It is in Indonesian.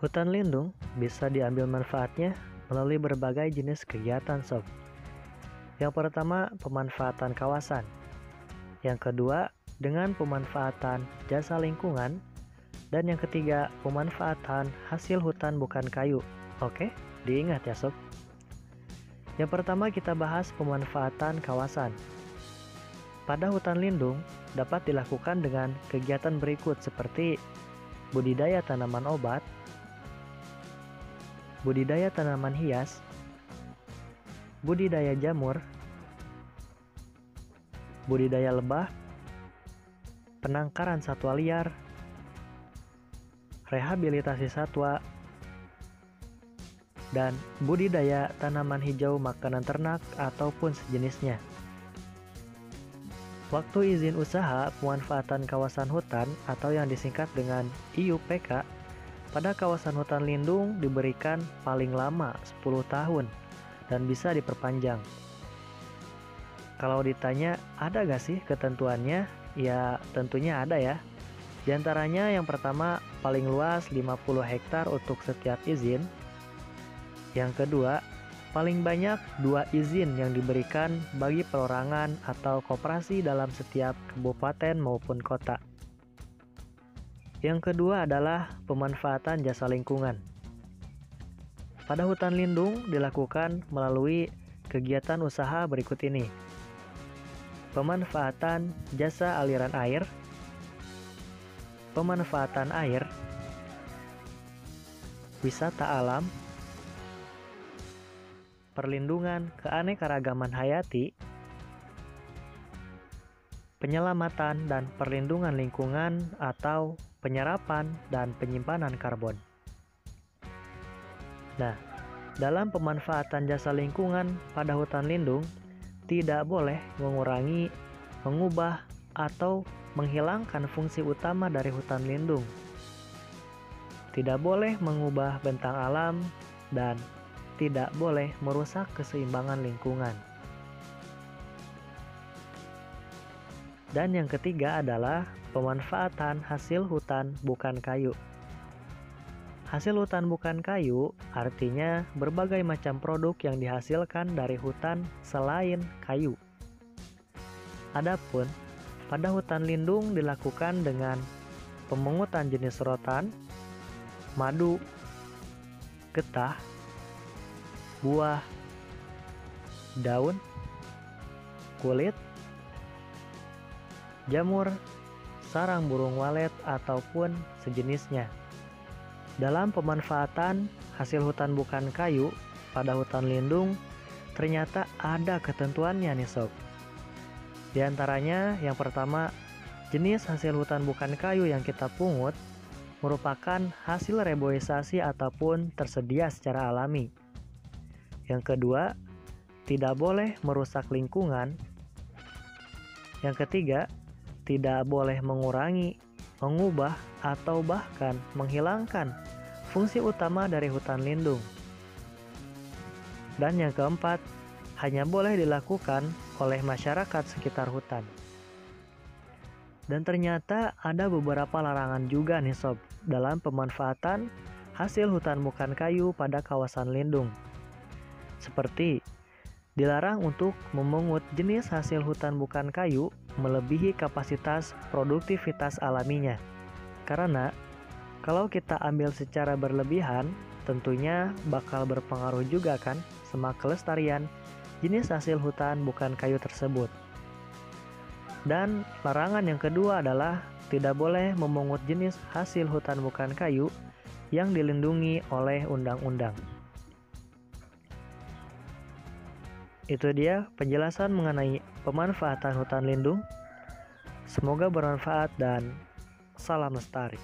Hutan lindung bisa diambil manfaatnya melalui berbagai jenis kegiatan sob. Yang pertama, pemanfaatan kawasan. Yang kedua, dengan pemanfaatan jasa lingkungan. Dan yang ketiga, pemanfaatan hasil hutan bukan kayu. Oke, diingat ya sob. Yang pertama kita bahas pemanfaatan kawasan. Pada hutan lindung dapat dilakukan dengan kegiatan berikut seperti budidaya tanaman obat, budidaya tanaman hias, budidaya jamur, budidaya lebah, penangkaran satwa liar, rehabilitasi satwa, dan budidaya tanaman hijau makanan ternak ataupun sejenisnya. Waktu izin usaha pemanfaatan kawasan hutan atau yang disingkat dengan IUPK pada kawasan hutan lindung diberikan paling lama 10 tahun dan bisa diperpanjang. Kalau ditanya ada gak sih ketentuannya? Ya tentunya ada ya. Di antaranya yang pertama paling luas 50 hektar untuk setiap izin. Yang kedua, paling banyak 2 izin yang diberikan bagi perorangan atau koperasi dalam setiap kabupaten maupun kota. Yang kedua adalah pemanfaatan jasa lingkungan. Pada hutan lindung dilakukan melalui kegiatan usaha berikut ini. Pemanfaatan jasa aliran air, pemanfaatan air, wisata alam, perlindungan keanekaragaman hayati, penyelamatan dan perlindungan lingkungan atau penyerapan dan penyimpanan karbon. Nah, dalam pemanfaatan jasa lingkungan pada hutan lindung tidak boleh mengurangi, mengubah, atau menghilangkan fungsi utama dari hutan lindung. Tidak boleh mengubah bentang alam dan tidak boleh merusak keseimbangan lingkungan. Dan yang ketiga adalah pemanfaatan hasil hutan bukan kayu. Hasil hutan bukan kayu artinya berbagai macam produk yang dihasilkan dari hutan selain kayu. Adapun pada hutan lindung dilakukan dengan pemungutan jenis rotan, madu, getah, buah, daun, kulit, jamur, sarang burung walet ataupun sejenisnya. Dalam pemanfaatan hasil hutan bukan kayu pada hutan lindung ternyata ada ketentuannya nih sob. Di antaranya yang pertama, jenis hasil hutan bukan kayu yang kita pungut merupakan hasil reboisasi ataupun tersedia secara alami. Yang kedua, tidak boleh merusak lingkungan. Yang ketiga, tidak boleh mengurangi, mengubah, atau bahkan menghilangkan fungsi utama dari hutan lindung. Dan yang keempat, hanya boleh dilakukan oleh masyarakat sekitar hutan. Dan ternyata ada beberapa larangan juga nih sob dalam pemanfaatan hasil hutan bukan kayu pada kawasan lindung. Seperti dilarang untuk memungut jenis hasil hutan bukan kayu melebihi kapasitas produktivitas alaminya. Karena kalau kita ambil secara berlebihan, tentunya bakal berpengaruh juga kan sama kelestarian jenis hasil hutan bukan kayu tersebut. Dan larangan yang kedua adalah tidak boleh memungut jenis hasil hutan bukan kayu yang dilindungi oleh undang-undang. Itu dia penjelasan mengenai pemanfaatan hutan lindung. Semoga bermanfaat dan salam lestari.